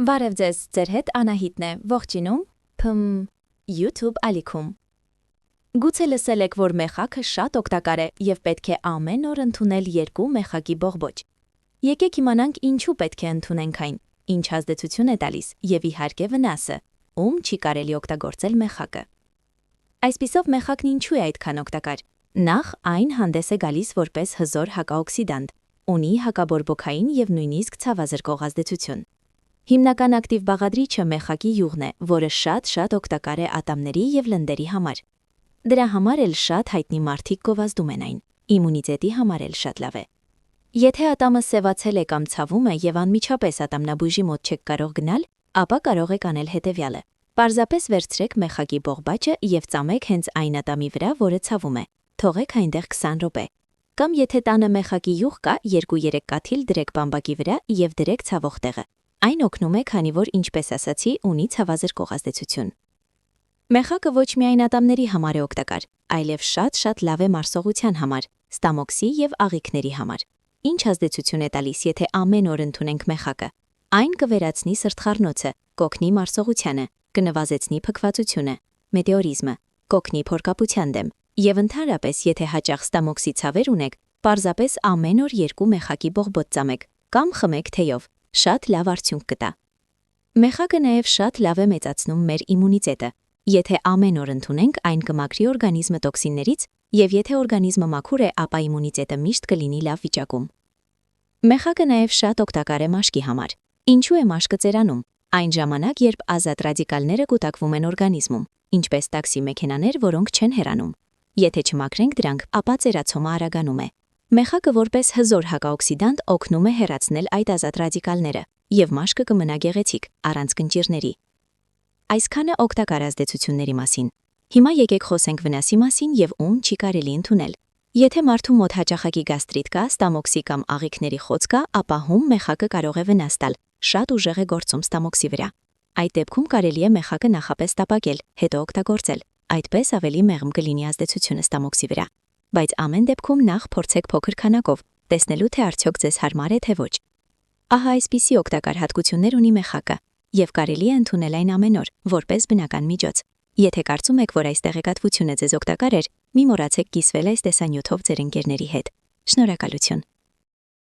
Բարև ձեզ, ձեր հետ Անահիտն է, ողջինում, YouTube ալիքում։ Գուցե լսել եք, որ մեխակը շատ օգտակար է և պետք է ամեն օր ընդունել 2 մեխակի բողբոջ։ Եկեք իմանանք ինչու պետք է ընդունենք այն, ինչ ազդեցություն է տալիս և իհարկե վնասը, ում չի կարելի օգտագործել մեխակը։ Այսպիսով մեխակն ինչու է այդքան օգտակար։ Նախ այն հանդես է գալիս որպես հզոր հակաօքսիդանտ, ունի հակաբորբոքային և նույնիսկ ցավազրկող ազդեցություն։ Հիմնական ակտիվ բաղադրիչը մեխակի յուղն է, որը շատ օգտակար է ատամների և լնդերի համար։ Դրա համար էլ շատ հայտնի մարդիկ գովազդում են այն, իմունիտետի համար էլ շատ լավ է։ Եթե ատամը սևացել է կամ ցավում է և անմիջապես ատամնաբույժի մոտ չեք կարող գնալ, ապա կարող եք անել հետևյալը. Պարզապես վերցրեք մեխակի բողբաճը և ծամեք հենց այն ատամի վրա, որը ցավում է, թողեք այնտեղ 20 րոպե։ Կամ եթե տանը մեխակի յուղ կա, 2-3 կաթիլ դրեք բամբակի վրա և դրեք ցավող տեղը։ Այն օգնում է, քանի որ, ինչպես ասացի, ունի ցավազրկող ազդեցություն։ Մեխակը ոչ միայն ատամների համար է օգտակար, այլև շատ լավ է մարսողության համար, ստամոքսի և աղիքների համար։ Ինչ ազդեցություն է տալիս, եթե ամեն օր ընդունենք մեխակը։ Այն կվերացնի սրտխառնոցը, կօգնի մարսողությանը, կնվազեցնի փքվածությունը, մետեորիզմը, կօգնի փորկապության դեմ, և ընդհանրապես, եթե հաճախ ստամոքսի ցավեր ունեք, պարզապես ամեն օր 2 մեխակի բողբոջ ծամեք կամ խմեք թեյով, շատ լավ արդյունք կտա։ Մեխակը նաև շատ լավ է մեծացնում մեր իմունիտետը։ Եթե ամեն օր ընդունենք, այն կմաքրի օրգանիզմը տոքսիններից, և եթե օրգանիզմը մաքուր է, ապա իմունիտետը միշտ կլինի լավ վիճակում։ Մեխակը նաև շատ օգտակար է մաշկի համար։ Ինչու է մաշկը ծերանում։ Այն ժամանակ, երբ ազատ ռադիկալները կուտակվում են օրգանիզմում, ինչպես տաքսի մեքենաներ, որոնք չեն հեռանում։ Եթե չմաքրենք դրանք, ապա ծերացումը արագանում է։ Մեխակը որպես հզոր հակաօքսիդանտ օգնում է հեռացնել այդ ազատ ռադիկալները, և մաշկը կմնա գեղեցիկ, առանց կնճիռների։ Այսքանը օգտակար ազդեցությունների մասին։ Հիմա եկեք խոսենք վնասի մասին և ում չի կարելի ընդունել։ Եթե մարդու մոտ հաճախակի գաստրիտ կա, ստամոքսի կամ աղիքների խոց կա, ապա հում մեխակը կարող է վնաս տալ, շատ ուժեղ է գործում ստամոքսի վրա։ Այդ դեպքում կարելի է մեխակը նախապես տապակել, հետո օգտագործել, այդպես ավելի մեղմ կլինի ազդեցությունը ստամոքսի վրա։ Բայց ամեն դեպքում նախ փորձեք փոքր քանակով, տեսնելու թե արդյոք ձեզ հարմար է թե ոչ։ Ահա այսպիսի օգտակար հատկություններ ունի մեխակը, և կարելի է ընդունել այն ամեն օր, որպես բնական միջոց։ Եթե կարծում եք, որ այս տեղեկատվությունը ձեզ օգտակար էր, մի մոռացեք կիսվել այս տեսանյութով ձեր ընկերների հետ։ Շնորհակալություն։